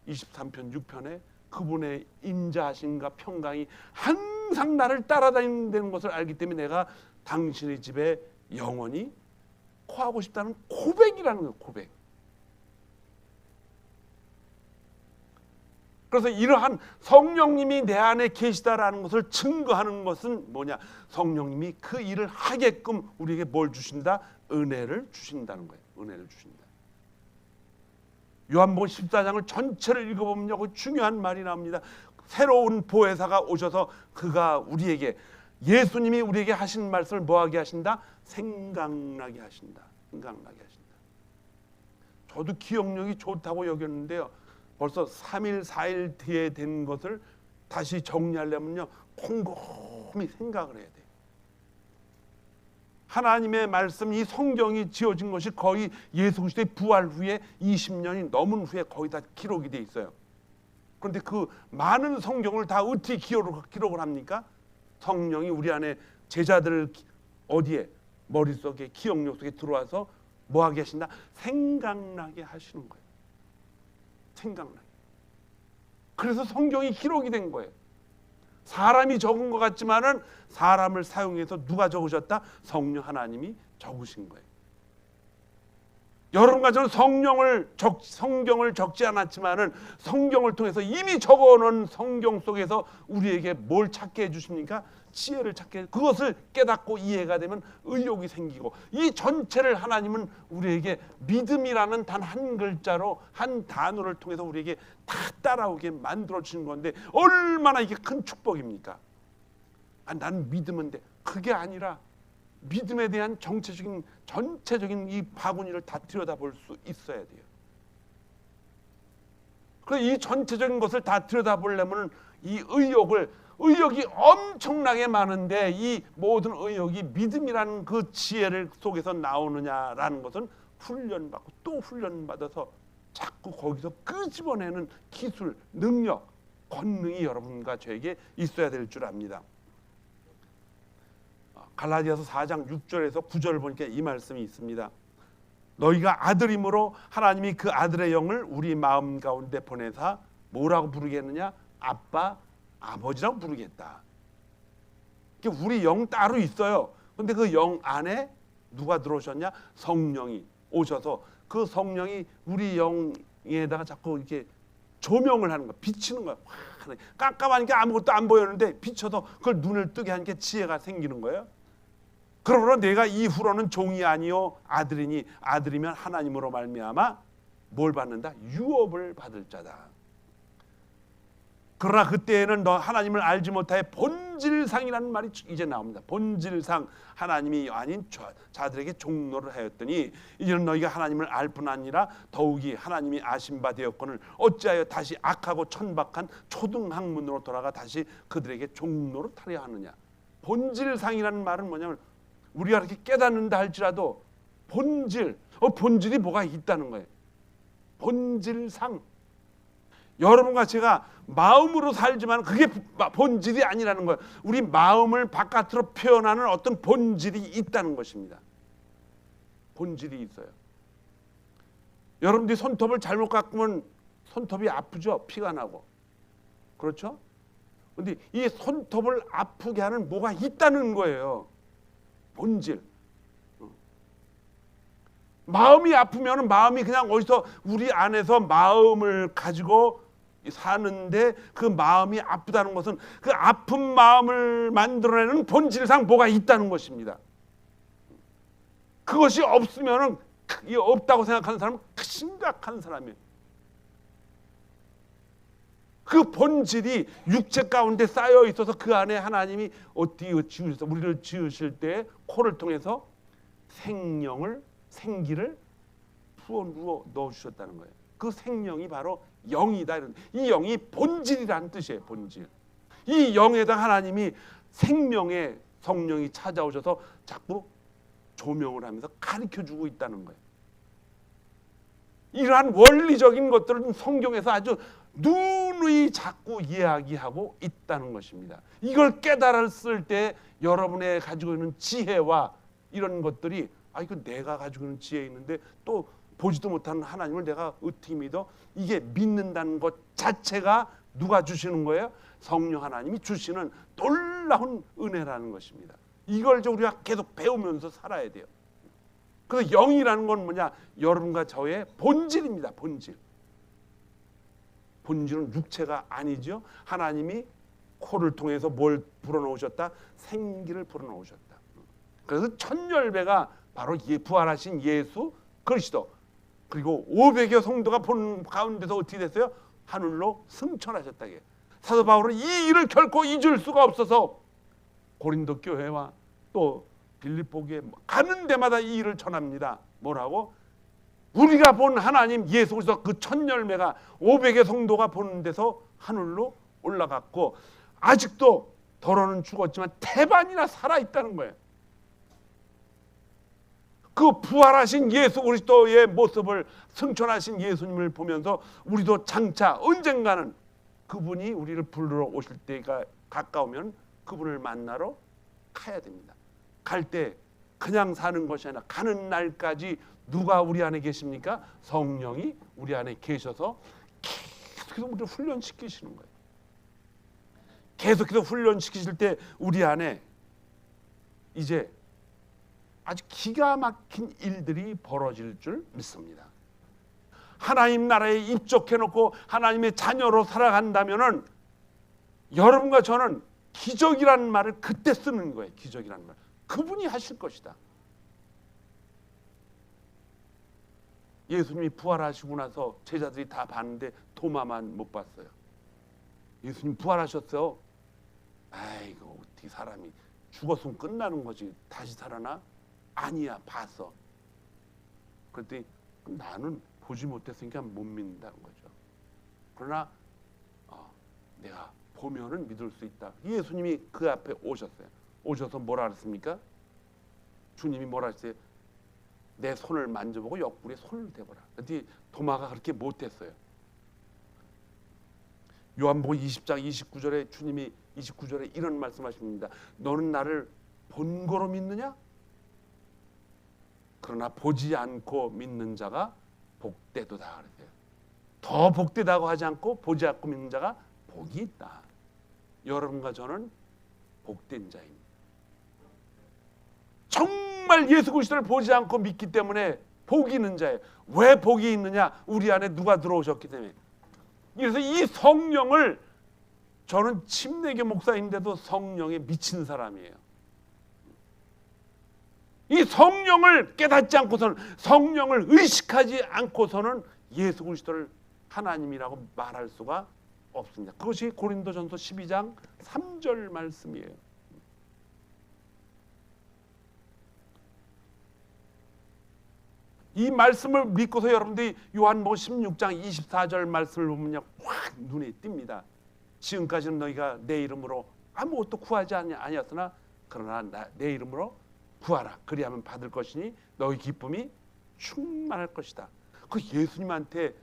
23편 6편에 그분의 인자하심과 평강이 항상 나를 따라다니는 것을 알기 때문에 내가 당신의 집에 영원히 거하고 싶다는 고백이라는 거예요. 고백. 그래서 이러한 성령님이 내 안에 계시다라는 것을 증거하는 것은 뭐냐? 성령님이 그 일을 하게끔 우리에게 뭘 주신다? 은혜를 주신다는 거예요. 은혜를 주신다. 요한복음 14장을 전체를 읽어보면요, 그 중요한 말이 나옵니다. 새로운 보혜사가 오셔서 그가 우리에게, 예수님이 우리에게 하신 말씀을 뭐하게 하신다? 생각나게 하신다. 생각나게 하신다. 저도 기억력이 좋다고 여겼는데요, 벌써 3일 4일 뒤에 된 것을 다시 정리하려면요 곰곰이 생각을 해야 돼요. 하나님의 말씀, 이 성경이 지어진 것이 거의 예수 그리스도의 부활 후에 20년이 넘은 후에 거의 다 기록이 돼 있어요. 그런데 그 많은 성경을 다 어떻게 기록을 합니까? 성령이 우리 안에 제자들 어디에? 머릿속에, 기억력 속에 들어와서 뭐하게 하신다? 생각나게 하시는 거예요. 생각나게. 그래서 성경이 기록이 된 거예요. 사람이 적은 것 같지만은 사람을 사용해서 누가 적으셨다? 성령 하나님이 적으신 거예요. 여러분과 저는 성경을 적지 않았지만은 성경을 통해서 이미 적어놓은 성경 속에서 우리에게 뭘 찾게 해주십니까? 지혜를 찾게, 그것을 깨닫고 이해가 되면 의욕이 생기고, 이 전체를 하나님은 우리에게 믿음이라는 단 한 글자로, 한 단어를 통해서 우리에게 다 따라오게 만들어 주신 건데 얼마나 이게 큰 축복입니까? 난 믿으면 돼. 그게 아니라 믿음에 대한 전체적인 이 바구니를 다 들여다볼 수 있어야 돼요. 그래서 이 전체적인 것을 다 들여다보려면 이 의욕이 엄청나게 많은데, 이 모든 의욕이 믿음이라는 그 지혜를 속에서 나오느냐라는 것은 훈련받고 또 훈련받아서 자꾸 거기서 끄집어내는 기술, 능력, 권능이 여러분과 저에게 있어야 될 줄 압니다. 갈라디아서 4장 6절에서 9절을 보니까 이 말씀이 있습니다. 너희가 아들임으로 하나님이 그 아들의 영을 우리 마음 가운데 보내사 뭐라고 부르겠느냐? 아빠, 아버지라고 부르겠다. 우리 영 따로 있어요. 그런데 그 영 안에 누가 들어오셨냐? 성령이 오셔서 그 성령이 우리 영에다가 자꾸 이렇게 조명을 하는 거야. 비치는 거야. 깜깜하니까 아무것도 안 보였는데 비춰서 그걸 눈을 뜨게 하니까 지혜가 생기는 거예요. 그러므로 내가 이후로는 종이 아니요 아들이니, 아들이면 하나님으로 말미암아 뭘 받는다? 유업을 받을 자다. 그러나 그때에는 너 하나님을 알지 못하여 본질상이라는 말이 이제 나옵니다. 본질상, 하나님이 아닌 자들에게 종노를 하였더니 이제는 너희가 하나님을 알 뿐 아니라 더욱이 하나님이 아신 바 되었거늘 어찌하여 다시 악하고 천박한 초등학문으로 돌아가 다시 그들에게 종노를 타려 하느냐. 본질상이라는 말은 뭐냐면, 우리가 이렇게 깨닫는다 할지라도 본질이 뭐가 있다는 거예요. 본질상. 여러분과 제가 마음으로 살지만 그게 본질이 아니라는 거예요. 우리 마음을 바깥으로 표현하는 어떤 본질이 있다는 것입니다. 본질이 있어요. 여러분들이 손톱을 잘못 깎으면 손톱이 아프죠? 피가 나고. 그렇죠? 그런데 이 손톱을 아프게 하는 뭐가 있다는 거예요. 본질. 마음이 아프면 마음이 그냥 어디서 우리 안에서 마음을 가지고 사는데, 그 마음이 아프다는 것은 그 아픈 마음을 만들어내는 본질상 뭐가 있다는 것입니다. 그것이 없으면, 없다고 생각하는 사람은 심각한 사람이에요. 그 본질이 육체 가운데 쌓여 있어서 그 안에 하나님이 어떻게 지으셔서 우리를 지으실 때 코를 통해서 생명을 생기를 부어 넣어 주셨다는 거예요. 그 생명이 바로 영이다. 이 영이 본질이라는 뜻이에요. 본질. 이 영에다 하나님이 생명의 성령이 찾아오셔서 자꾸 조명을 하면서 가르쳐주고 있다는 거예요. 이러한 원리적인 것들은 성경에서 아주 누누이 자꾸 이야기하고 있다는 것입니다. 이걸 깨달았을 때 여러분의 가지고 있는 지혜와 이런 것들이 이거 내가 가지고 있는 지혜 있는데 또 보지도 못하는 하나님을 내가 어떻게 믿어? 이게 믿는다는 것 자체가 누가 주시는 거예요? 성령 하나님이 주시는 놀라운 은혜라는 것입니다. 이걸 우리가 계속 배우면서 살아야 돼요. 그래서 영이라는 건 뭐냐? 여러분과 저의 본질입니다. 본질. 본질은 육체가 아니죠. 하나님이 코를 통해서 뭘 불어넣으셨다? 생기를 불어넣으셨다. 그래서 천열배가 바로 부활하신 예수 그리스도, 그리고 500여 성도가 본 가운데서 어떻게 됐어요? 하늘로 승천하셨다. 사도 바울은 이 일을 결코 잊을 수가 없어서 고린도 교회와 또 빌립보교에 가는 데마다 이 일을 전합니다. 뭐라고? 우리가 본 하나님 예수 그리스도 그 천열매가 500의 성도가 보는 데서 하늘로 올라갔고 아직도 더러는 죽었지만 태반이나 살아있다는 거예요. 그 부활하신 예수 그리스도의 모습을, 승천하신 예수님을 보면서 우리도 장차 언젠가는 그분이 우리를 부르러 오실 때가 가까우면 그분을 만나러 가야 됩니다. 갈 때 그냥 사는 것이 아니라 가는 날까지 누가 우리 안에 계십니까? 성령이 우리 안에 계셔서 계속해서 우리를 훈련시키시는 거예요. 계속해서 훈련시키실 때 우리 안에 이제 아주 기가 막힌 일들이 벌어질 줄 믿습니다. 하나님 나라에 입족해놓고 하나님의 자녀로 살아간다면은 여러분과 저는 기적이라는 말을 그때 쓰는 거예요. 기적이라는 말. 그분이 하실 것이다. 예수님이 부활하시고 나서 제자들이 다 봤는데 도마만 못 봤어요. 예수님 부활하셨어요. 아이고 어떻게 사람이 죽었으면 끝나는 거지 다시 살아나? 아니야 봤어. 그랬더니 나는 보지 못했으니까 못 믿는다는 거죠. 그러나 내가 보면은 믿을 수 있다. 예수님이 그 앞에 오셨어요. 오셔서 뭐라 그랬습니까? 주님이 뭐라 했어요? 내 손을 만져보고 옆구리에 손을 대보라. 그런데 도마가 그렇게 못했어요. 요한복음 20장 29절에 주님이 29절에 이런 말씀하십니다. 너는 나를 본 거로 믿느냐? 그러나 보지 않고 믿는 자가 복되도다 그랬어요. 더 복되다고 하지 않고 보지 않고 믿는 자가 복이 있다. 여러분과 저는 복된 자입니다. 정말 예수 그리스도를 보지 않고 믿기 때문에 복이 있는 자예요. 왜 복이 있느냐? 우리 안에 누가 들어오셨기 때문에. 그래서 이 성령을, 저는 침례교 목사인데도 성령에 미친 사람이에요. 이 성령을 깨닫지 않고서는, 성령을 의식하지 않고서는 예수 그리스도를 하나님이라고 말할 수가 없습니다. 그것이 고린도전서 12장 3절 말씀이에요. 이 말씀을 믿고서 여러분들이 요한복음 16장 24절 말씀을 보면요 확 눈에 띕니다. 지금까지는 너희가 내 이름으로 아무것도 구하지 아니었으나 그러나 내 이름으로 구하라. 그리하면 받을 것이니 너희 기쁨이 충만할 것이다. 그 예수님한테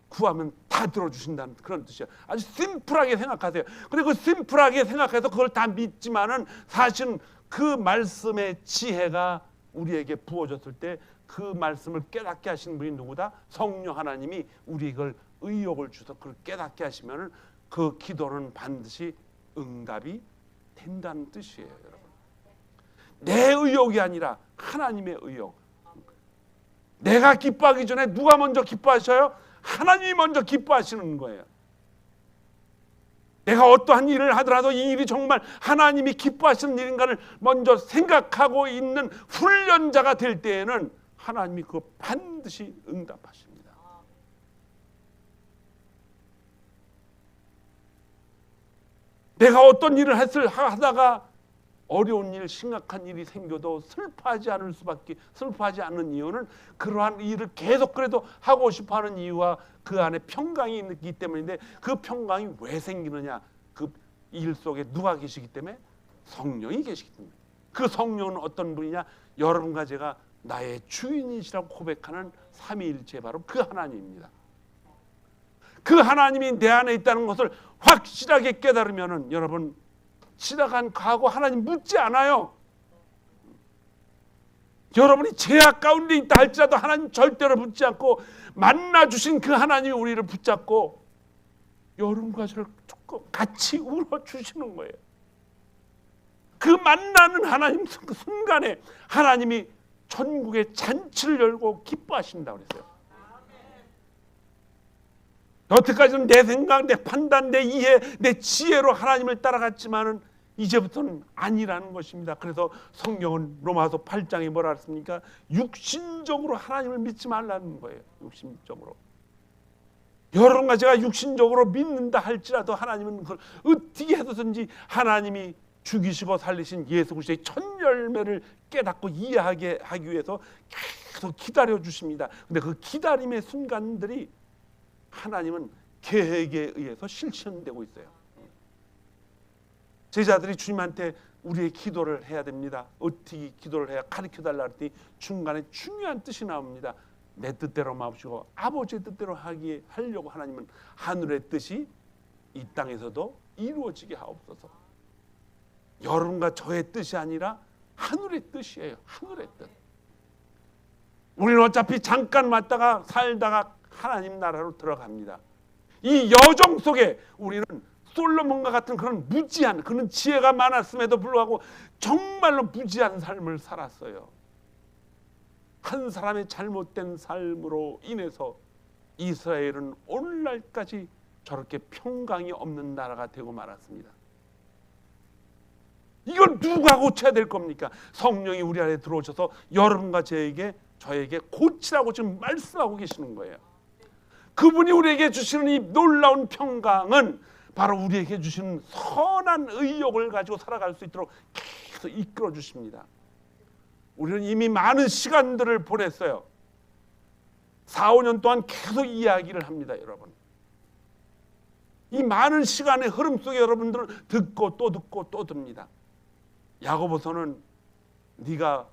구하면 다 들어주신다는 그런 뜻이에요. 아주 심플하게 생각하세요. 근데 그 심플하게 생각해서 그걸 다 믿지만은 사실은 그 말씀의 지혜가 우리에게 부어졌을 때 그 말씀을 깨닫게 하시는 분이 누구다? 성령 하나님이 우리 이걸 의욕을 주셔서 그걸 깨닫게 하시면 그 기도는 반드시 응답이 된다는 뜻이에요. 여러분, 내 의욕이 아니라 하나님의 의욕. 내가 기뻐하기 전에 누가 먼저 기뻐하셔요? 하나님이 먼저 기뻐하시는 거예요. 내가 어떠한 일을 하더라도 이 일이 정말 하나님이 기뻐하시는 일인가를 먼저 생각하고 있는 훈련자가 될 때에는 하나님이 그거 반드시 응답하십니다. 내가 어떤 일을 하다가 어려운 일, 심각한 일이 생겨도 슬퍼하지 않는 이유는 그러한 일을 계속 그래도 하고 싶어하는 이유와 그 안에 평강이 있기 때문인데, 그 평강이 왜 생기느냐? 그 일 속에 누가 계시기 때문에? 성령이 계시기 때문에. 그 성령은 어떤 분이냐? 여러분과 제가 나의 주인이시라고 고백하는 삼위일체, 바로 그 하나님입니다. 그 하나님이 내 안에 있다는 것을 확실하게 깨달으면은 여러분, 지나간 과거 하나님 묻지 않아요. 여러분이 죄악 가운데 있다 할지라도 하나님 절대로 묻지 않고, 만나 주신 그 하나님이 우리를 붙잡고 여러분과 저를 같이 울어 주시는 거예요. 그 만나는 하나님 그 순간에 하나님이 천국의 잔치를 열고 기뻐하신다고 그랬어요. 여태까지는 내 생각, 내 판단, 내 이해, 내 지혜로 하나님을 따라갔지만은 이제부터는 아니라는 것입니다. 그래서 성경은 로마서 8장에 뭐라 했습니까? 육신적으로 하나님을 믿지 말라는 거예요. 육신적으로. 여러분과 제가 육신적으로 믿는다 할지라도 하나님은 그걸 어떻게 해서든지 하나님이 죽이시고 살리신 예수 그리스도의 첫 열매를 깨닫고 이해하게 하기 위해서 계속 기다려 주십니다. 근데 그 기다림의 순간들이 하나님은 계획에 의해서 실천되고 있어요. 제자들이 주님한테 우리의 기도를 해야 됩니다. 어떻게 기도를 해야 가르쳐달라 했더니 중간에 중요한 뜻이 나옵니다. 내 뜻대로 마시고 아버지의 뜻대로 하려고 하나님은 하늘의 뜻이 이 땅에서도 이루어지게 하옵소서. 여러분과 저의 뜻이 아니라 하늘의 뜻이에요. 하늘의 뜻. 우리는 어차피 잠깐 왔다가 살다가 하나님 나라로 들어갑니다. 이 여정 속에 우리는 솔로몬과 같은 그런 무지한, 그런 지혜가 많았음에도 불구하고 정말로 무지한 삶을 살았어요. 한 사람의 잘못된 삶으로 인해서 이스라엘은 오늘날까지 저렇게 평강이 없는 나라가 되고 말았습니다. 이걸 누가 고쳐야 될 겁니까? 성령이 우리 안에 들어오셔서 여러분과 저에게 고치라고 지금 말씀하고 계시는 거예요. 그분이 우리에게 주시는 이 놀라운 평강은 바로 우리에게 주시는 선한 의욕을 가지고 살아갈 수 있도록 계속 이끌어 주십니다. 우리는 이미 많은 시간들을 보냈어요. 4, 5년 동안 계속 이야기를 합니다. 여러분, 이 많은 시간의 흐름 속에 여러분들은 듣고 또 듣고 또 듭니다. 야고보서는 네가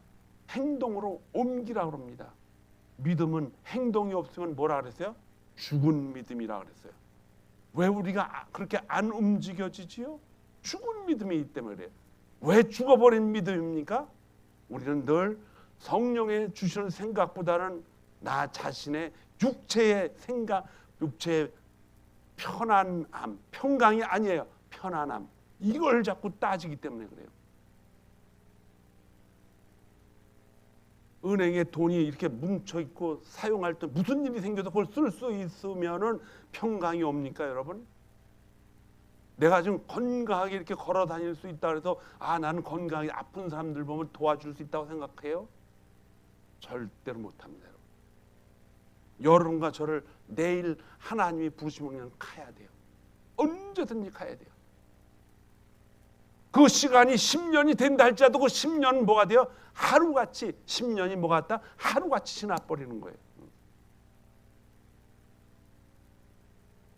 행동으로 옮기라고 합니다. 믿음은 행동이 없으면 뭐라 그랬어요? 죽은 믿음이라 그랬어요. 왜 우리가 그렇게 안 움직여지지요? 죽은 믿음이기 때문에 그래요. 왜 죽어버린 믿음입니까? 우리는 늘 성령의 주시는 생각보다는 나 자신의 육체의 생각, 육체의 편안함, 평강이 아니에요. 편안함. 이걸 자꾸 따지기 때문에 그래요. 은행에 돈이 이렇게 뭉쳐 있고 사용할 때 무슨 일이 생겨도 그걸 쓸 수 있으면은 평강이 옵니까, 여러분? 내가 지금 건강하게 이렇게 걸어 다닐 수 있다 그래서 나는 건강하게 아픈 사람들 보면 도와줄 수 있다고 생각해요? 절대로 못합니다. 여러분과 저를 내일 하나님이 부르시면 가야 돼요. 언제든지 가야 돼요. 그 시간이 10년이 된다 할지라도 그 10년은 뭐가 돼요? 하루같이, 10년이 뭐가 같다? 하루같이 지나버리는 거예요.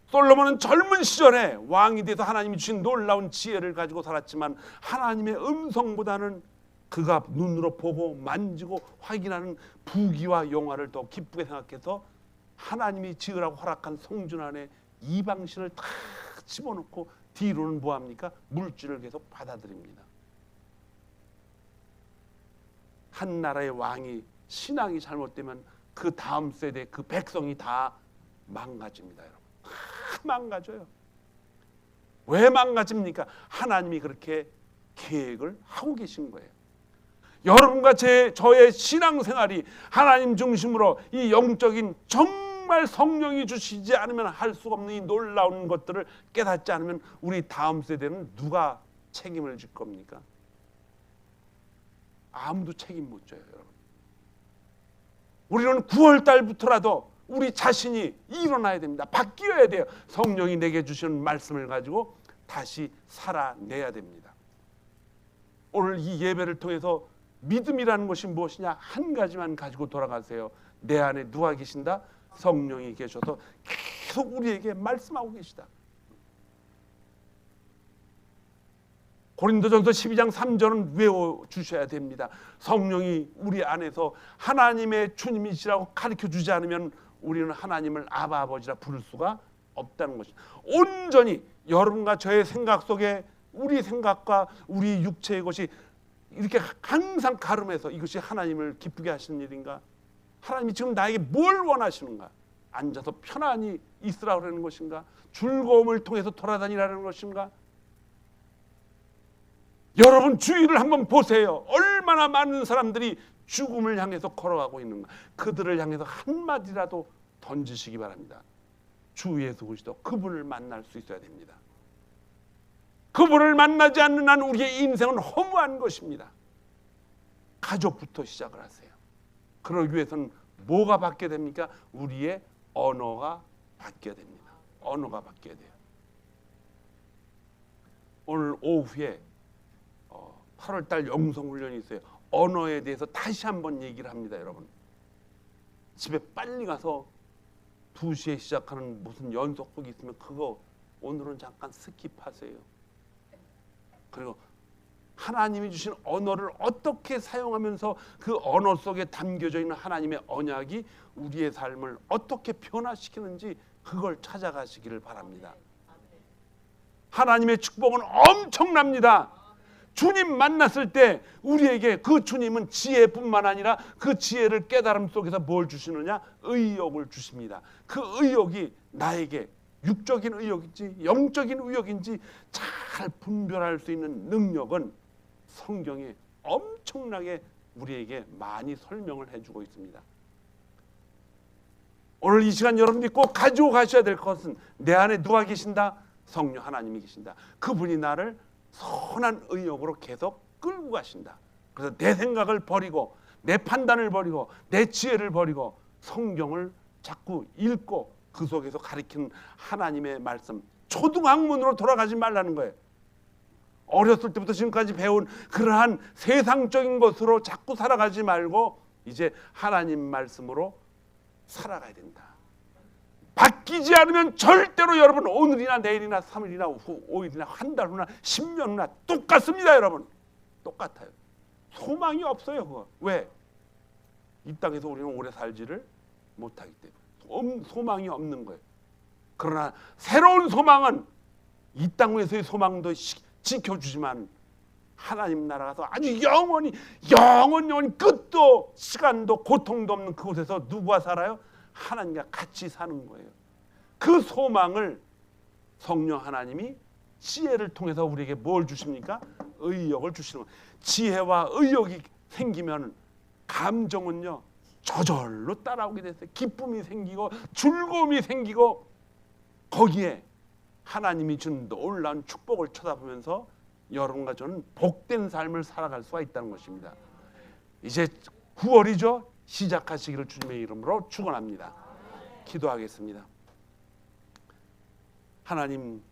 솔로몬은 젊은 시절에 왕이 돼서 하나님이 주신 놀라운 지혜를 가지고 살았지만 하나님의 음성보다는 그가 눈으로 보고 만지고 확인하는 부귀와 영화를 더 기쁘게 생각해서 하나님이 지으라고 허락한 성전 안에 이방신을 다 집어넣고 뒤로는 뭐합니까? 물질을 계속 받아들입니다. 한 나라의 왕이 신앙이 잘못되면 그 다음 세대 그 백성이 다 망가집니다. 여러분, 다 망가져요. 왜 망가집니까? 하나님이 그렇게 계획을 하고 계신 거예요. 여러분과 저의 신앙생활이 하나님 중심으로 이 영적인 정말 성령이 주시지 않으면 할 수가 없는 이 놀라운 것들을 깨닫지 않으면 우리 다음 세대는 누가 책임을 질 겁니까? 아무도 책임 못 져요, 여러분. 우리는 9월 달부터라도 우리 자신이 일어나야 됩니다. 바뀌어야 돼요. 성령이 내게 주시는 말씀을 가지고 다시 살아내야 됩니다. 오늘 이 예배를 통해서 믿음이라는 것이 무엇이냐? 한 가지만 가지고 돌아가세요. 내 안에 누가 계신다? 성령이 계셔서 계속 우리에게 말씀하고 계시다. 고린도전서 12장 3절은 외워주셔야 됩니다. 성령이 우리 안에서 하나님의 주님이시라고 가르쳐주지 않으면 우리는 하나님을 아바 아버지라 부를 수가 없다는 것입니다. 온전히 여러분과 저의 생각 속에 우리 생각과 우리 육체의 것이 이렇게 항상 가름해서 이것이 하나님을 기쁘게 하시는 일인가? 하나님이 지금 나에게 뭘 원하시는가? 앉아서 편안히 있으라고 그러는 것인가? 즐거움을 통해서 돌아다니라는 것인가? 여러분 주위를 한번 보세요. 얼마나 많은 사람들이 죽음을 향해서 걸어가고 있는가? 그들을 향해서 한마디라도 던지시기 바랍니다. 주 예수 그리스도 그분을 만날 수 있어야 됩니다. 그분을 만나지 않는 한 우리의 인생은 허무한 것입니다. 가족부터 시작을 하세요. 그러기 위해서는 뭐가 바뀌어야 됩니까? 우리의 언어가 바뀌어야 됩니다. 언어가 바뀌어야 돼요. 오늘 오후에 8월달 영성훈련이 있어요. 언어에 대해서 다시 한번 얘기를 합니다. 여러분 집에 빨리 가서 2시에 시작하는 무슨 연속극이 있으면 그거 오늘은 잠깐 스킵하세요. 그리고 하나님이 주신 언어를 어떻게 사용하면서 그 언어 속에 담겨져 있는 하나님의 언약이 우리의 삶을 어떻게 변화시키는지 그걸 찾아가시기를 바랍니다. 하나님의 축복은 엄청납니다. 주님 만났을 때 우리에게 그 주님은 지혜뿐만 아니라 그 지혜를 깨달음 속에서 뭘 주시느냐? 의욕을 주십니다. 그 의욕이 나에게 육적인 의욕인지 영적인 의욕인지 잘 분별할 수 있는 능력은 성경에 엄청나게 우리에게 많이 설명을 해주고 있습니다. 오늘 이 시간 여러분들이 꼭 가지고 가셔야 될 것은 내 안에 누가 계신다? 성령 하나님이 계신다. 그분이 나를 선한 의욕으로 계속 끌고 가신다. 그래서 내 생각을 버리고 내 판단을 버리고 내 지혜를 버리고 성경을 자꾸 읽고 그 속에서 가리키는 하나님의 말씀, 초등학문으로 돌아가지 말라는 거예요. 어렸을 때부터 지금까지 배운 그러한 세상적인 것으로 자꾸 살아가지 말고 이제 하나님 말씀으로 살아가야 된다. 바뀌지 않으면 절대로 여러분 오늘이나 내일이나 3일이나 5일이나 한 달 후나 10년 후나 똑같습니다. 여러분 똑같아요. 소망이 없어요. 그거. 왜? 이 땅에서 우리는 오래 살지를 못하기 때문에 소망이 없는 거예요. 그러나 새로운 소망은 이 땅에서의 소망도 지켜주지만 하나님 나라 가서 아주 영원히 끝도 시간도 고통도 없는 그곳에서 누구와 살아요? 하나님과 같이 사는 거예요. 그 소망을 성령 하나님이 지혜를 통해서 우리에게 뭘 주십니까? 의욕을 주시는 거예요. 지혜와 의욕이 생기면 감정은요 저절로 따라오게 됐어요. 기쁨이 생기고 즐거움이 생기고 거기에 하나님이 준 놀라운 축복을 쳐다보면서 여러분과 저는 복된 삶을 살아갈 수가 있다는 것입니다. 이제 9월이죠. 시작하시기를 주님의 이름으로 축원합니다. 기도하겠습니다. 하나님